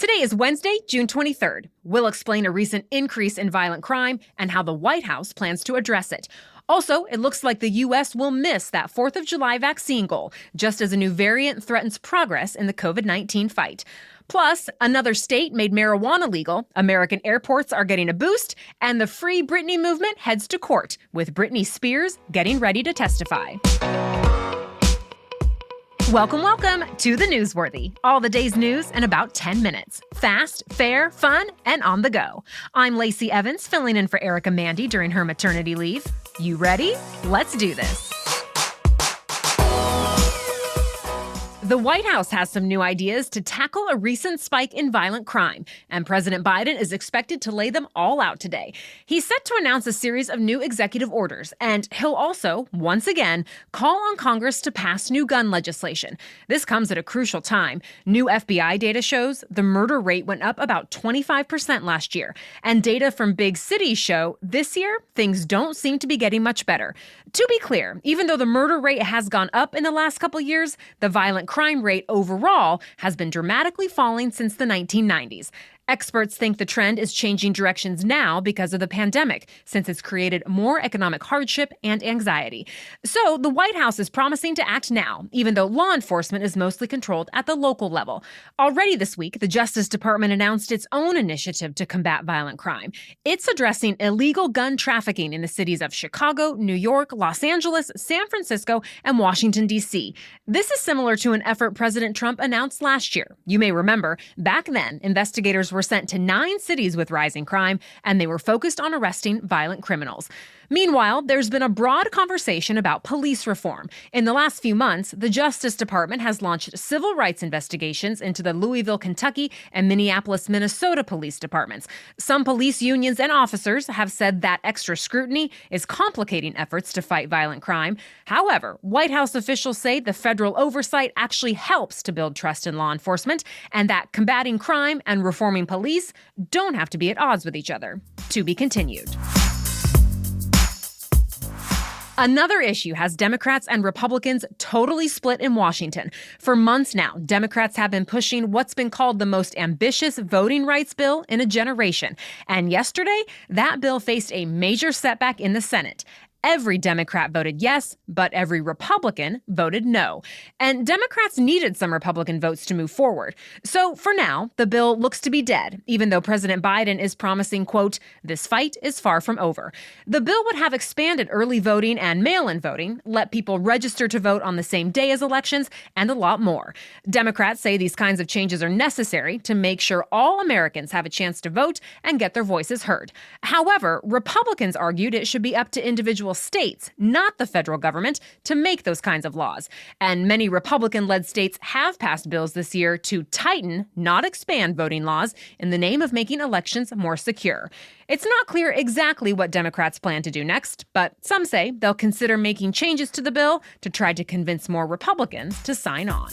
Today is Wednesday, June 23rd. We'll explain a recent increase in violent crime and how the White House plans to address it. Also, it looks like the U.S. will miss that 4th of July vaccine goal, just as a new variant threatens progress in the COVID-19 fight. Plus, another state made marijuana legal, American airports are getting a boost, and the Free Britney movement heads to court, with Britney Spears getting ready to testify. Welcome to The Newsworthy. All the day's news in about 10 minutes. Fast, fair, fun, and on the go. I'm Lacey Evans, filling in for Erica Mandy during her maternity leave. You ready? Let's do this. The White House has some new ideas to tackle a recent spike in violent crime, and President Biden is expected to lay them all out today. He's set to announce a series of new executive orders, and he'll also, once again, call on Congress to pass new gun legislation. This comes at a crucial time. New FBI data shows the murder rate went up about 25% last year, and data from big cities show this year things don't seem to be getting much better. To be clear, even though the murder rate has gone up in the last couple years, the violent crime rate overall has been dramatically falling since the 1990s. Experts think the trend is changing directions now because of the pandemic, since it's created more economic hardship and anxiety. So the White House is promising to act now, even though law enforcement is mostly controlled at the local level. Already this week, the Justice Department announced its own initiative to combat violent crime. It's addressing illegal gun trafficking in the cities of Chicago, New York, Los Angeles, San Francisco, and Washington, D.C. This is similar to an effort President Trump announced last year. You may remember, back then, investigators were sent to 9 cities with rising crime, and they were focused on arresting violent criminals. Meanwhile, there's been a broad conversation about police reform. In the last few months, the Justice Department has launched civil rights investigations into the Louisville, Kentucky, and Minneapolis, Minnesota police departments. Some police unions and officers have said that extra scrutiny is complicating efforts to fight violent crime. However, White House officials say the federal oversight actually helps to build trust in law enforcement, and that combating crime and reforming police don't have to be at odds with each other. To be continued. Another issue has Democrats and Republicans totally split in Washington. For months now, Democrats have been pushing what's been called the most ambitious voting rights bill in a generation. And yesterday, that bill faced a major setback in the Senate. Every Democrat voted yes, but every Republican voted no. And Democrats needed some Republican votes to move forward. So for now, the bill looks to be dead, even though President Biden is promising, quote, "This fight is far from over." The bill would have expanded early voting and mail-in voting, let people register to vote on the same day as elections, and a lot more. Democrats say these kinds of changes are necessary to make sure all Americans have a chance to vote and get their voices heard. However, Republicans argued it should be up to individual states, not the federal government, to make those kinds of laws. And many Republican-led states have passed bills this year to tighten, not expand, voting laws in the name of making elections more secure. It's not clear exactly what Democrats plan to do next, but some say they'll consider making changes to the bill to try to convince more Republicans to sign on.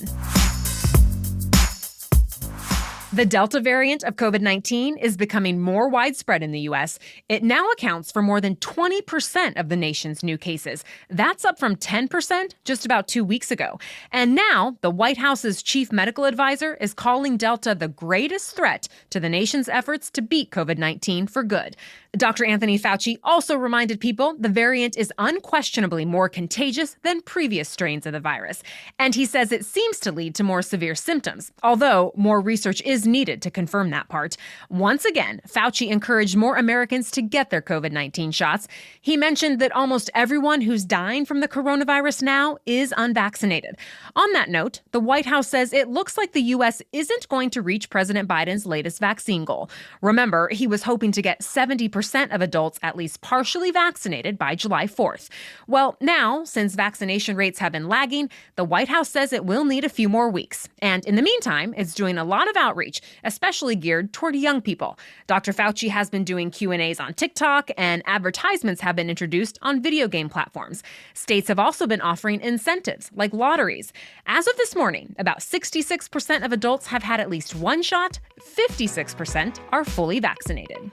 The Delta variant of COVID-19 is becoming more widespread in the U.S. It now accounts for more than 20% of the nation's new cases. That's up from 10% just about 2 weeks ago. And now, the White House's chief medical advisor is calling Delta the greatest threat to the nation's efforts to beat COVID-19 for good. Dr. Anthony Fauci also reminded people the variant is unquestionably more contagious than previous strains of the virus. And he says it seems to lead to more severe symptoms, although more research is needed to confirm that part. Once again, Fauci encouraged more Americans to get their COVID-19 shots. He mentioned that almost everyone who's dying from the coronavirus now is unvaccinated. On that note, the White House says it looks like the U.S. isn't going to reach President Biden's latest vaccine goal. Remember, he was hoping to get 70% of adults at least partially vaccinated by July 4th. Well, now, since vaccination rates have been lagging, the White House says it will need a few more weeks. And in the meantime, it's doing a lot of outreach, especially geared toward young people. Dr. Fauci has been doing Q&As on TikTok, and advertisements have been introduced on video game platforms. States have also been offering incentives, like lotteries. As of this morning, about 66% of adults have had at least one shot, 56% are fully vaccinated.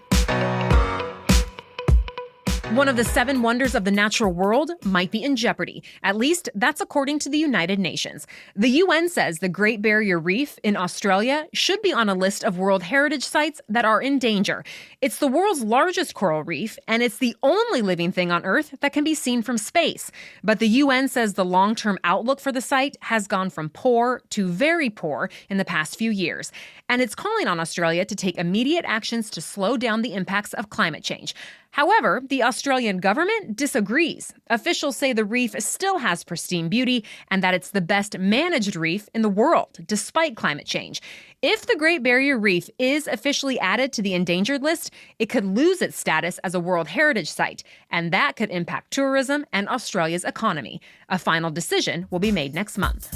One of the 7 wonders of the natural world might be in jeopardy. At least that's according to the United Nations. The UN says the Great Barrier Reef in Australia should be on a list of World Heritage Sites that are in danger. It's the world's largest coral reef, and it's the only living thing on Earth that can be seen from space. But the UN says the long-term outlook for the site has gone from poor to very poor in the past few years. And it's calling on Australia to take immediate actions to slow down the impacts of climate change. However, the Australian government disagrees. Officials say the reef still has pristine beauty and that it's the best managed reef in the world, despite climate change. If the Great Barrier Reef is officially added to the endangered list, it could lose its status as a World Heritage Site, and that could impact tourism and Australia's economy. A final decision will be made next month.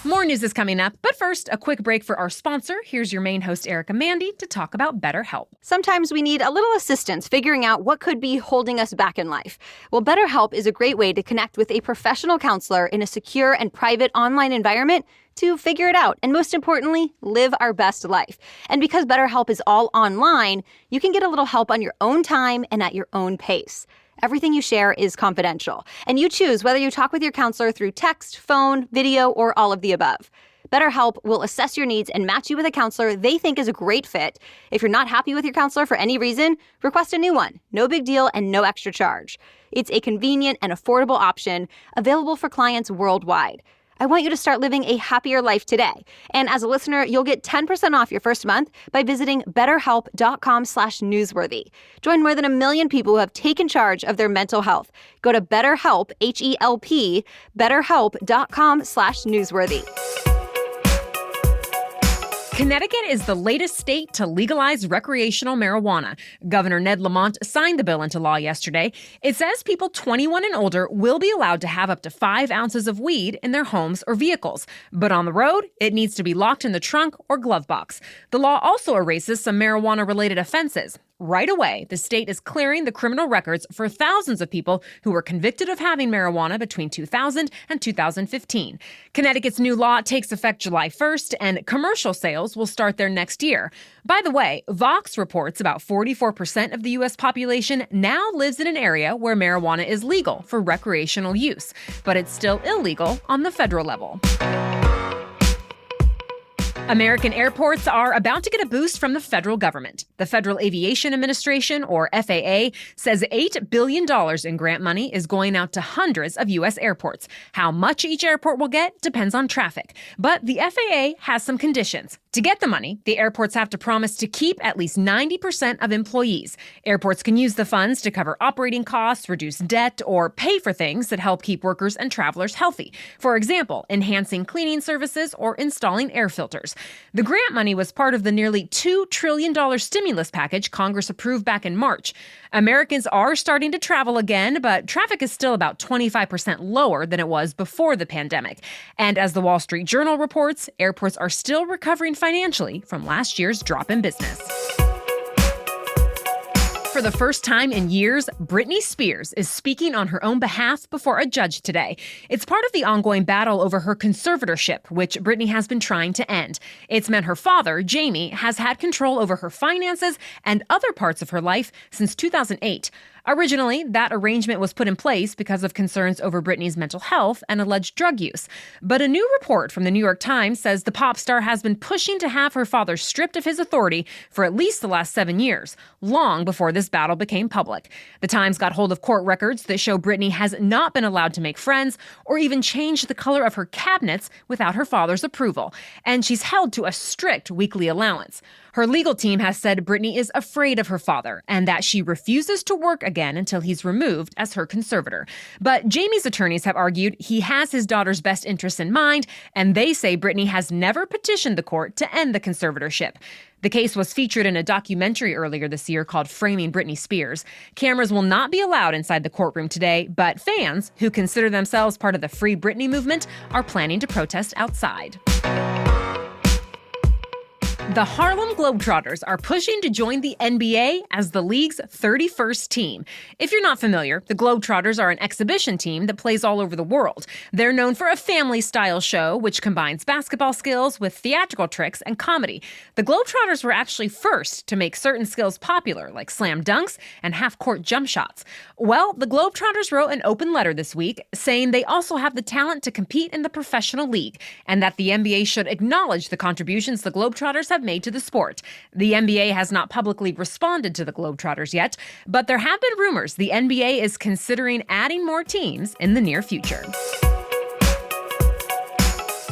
More news is coming up, but first, a quick break for our sponsor. Here's your main host, Erica Mandy, to talk about BetterHelp. Sometimes we need a little assistance figuring out what could be holding us back in life. Well, BetterHelp is a great way to connect with a professional counselor in a secure and private online environment to figure it out, and most importantly, live our best life. And because BetterHelp is all online, you can get a little help on your own time and at your own pace. Everything you share is confidential, and you choose whether you talk with your counselor through text, phone, video, or all of the above. BetterHelp will assess your needs and match you with a counselor they think is a great fit. If you're not happy with your counselor for any reason, request a new one. No big deal and no extra charge. It's a convenient and affordable option available for clients worldwide. I want you to start living a happier life today. And as a listener, you'll get 10% off your first month by visiting betterhelp.com/newsworthy. Join more than 1 million people who have taken charge of their mental health. Go to BetterHelp, H-E-L-P, betterhelp.com/newsworthy. Connecticut is the latest state to legalize recreational marijuana. Governor Ned Lamont signed the bill into law yesterday. It says people 21 and older will be allowed to have up to 5 ounces of weed in their homes or vehicles. But on the road, it needs to be locked in the trunk or glove box. The law also erases some marijuana-related offenses. Right away, the state is clearing the criminal records for thousands of people who were convicted of having marijuana between 2000 and 2015. Connecticut's new law takes effect July 1st, and commercial sales will start there next year. By the way, Vox reports about 44% of the U.S. population now lives in an area where marijuana is legal for recreational use, but it's still illegal on the federal level. American airports are about to get a boost from the federal government. The Federal Aviation Administration, or FAA, says $8 billion in grant money is going out to hundreds of U.S. airports. How much each airport will get depends on traffic. But the FAA has some conditions. To get the money, the airports have to promise to keep at least 90% of employees. Airports can use the funds to cover operating costs, reduce debt, or pay for things that help keep workers and travelers healthy. For example, enhancing cleaning services or installing air filters. The grant money was part of the nearly $2 trillion stimulus package Congress approved back in March. Americans are starting to travel again, but traffic is still about 25% lower than it was before the pandemic. And as the Wall Street Journal reports, airports are still recovering financially from last year's drop in business. For the first time in years, Britney Spears is speaking on her own behalf before a judge today. It's part of the ongoing battle over her conservatorship, which Britney has been trying to end. It's meant her father, Jamie, has had control over her finances and other parts of her life since 2008. Originally, that arrangement was put in place because of concerns over Britney's mental health and alleged drug use. But a new report from the New York Times says the pop star has been pushing to have her father stripped of his authority for at least the last 7 years, long before this battle became public. The Times got hold of court records that show Britney has not been allowed to make friends or even change the color of her cabinets without her father's approval. And she's held to a strict weekly allowance. Her legal team has said Britney is afraid of her father and that she refuses to work again until he's removed as her conservator. But Jamie's attorneys have argued he has his daughter's best interests in mind, and they say Britney has never petitioned the court to end the conservatorship. The case was featured in a documentary earlier this year called Framing Britney Spears. Cameras will not be allowed inside the courtroom today, but fans who consider themselves part of the Free Britney movement are planning to protest outside. The Harlem Globetrotters are pushing to join the NBA as the league's 31st team. If you're not familiar, the Globetrotters are an exhibition team that plays all over the world. They're known for a family-style show which combines basketball skills with theatrical tricks and comedy. The Globetrotters were actually first to make certain skills popular, like slam dunks and half-court jump shots. Well, the Globetrotters wrote an open letter this week saying they also have the talent to compete in the professional league and that the NBA should acknowledge the contributions the Globetrotters have made to the sport. The NBA has not publicly responded to the Globetrotters yet, but there have been rumors the NBA is considering adding more teams in the near future.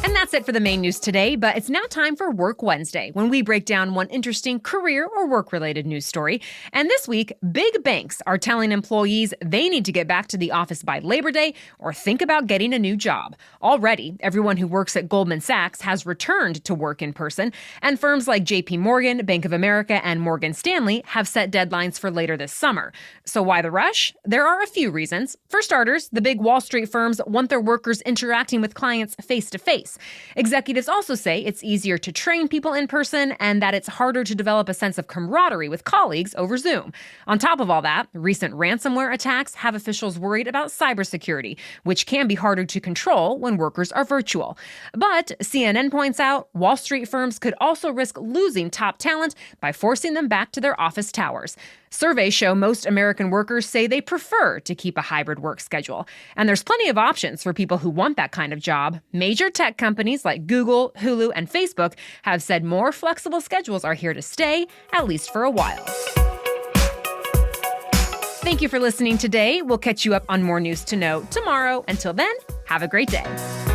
And that's it for the main news today, but it's now time for Work Wednesday, when we break down one interesting career or work-related news story. And this week, big banks are telling employees they need to get back to the office by Labor Day or think about getting a new job. Already, everyone who works at Goldman Sachs has returned to work in person, and firms like JP Morgan, Bank of America, and Morgan Stanley have set deadlines for later this summer. So why the rush? There are a few reasons. For starters, the big Wall Street firms want their workers interacting with clients face-to-face. Executives also say it's easier to train people in person and that it's harder to develop a sense of camaraderie with colleagues over Zoom. On top of all that, recent ransomware attacks have officials worried about cybersecurity, which can be harder to control when workers are virtual. But CNN points out Wall Street firms could also risk losing top talent by forcing them back to their office towers. Surveys show most American workers say they prefer to keep a hybrid work schedule. And there's plenty of options for people who want that kind of job. Major tech companies like Google, Hulu, and Facebook have said more flexible schedules are here to stay, at least for a while. Thank you for listening today. We'll catch you up on more news to know tomorrow. Until then, have a great day.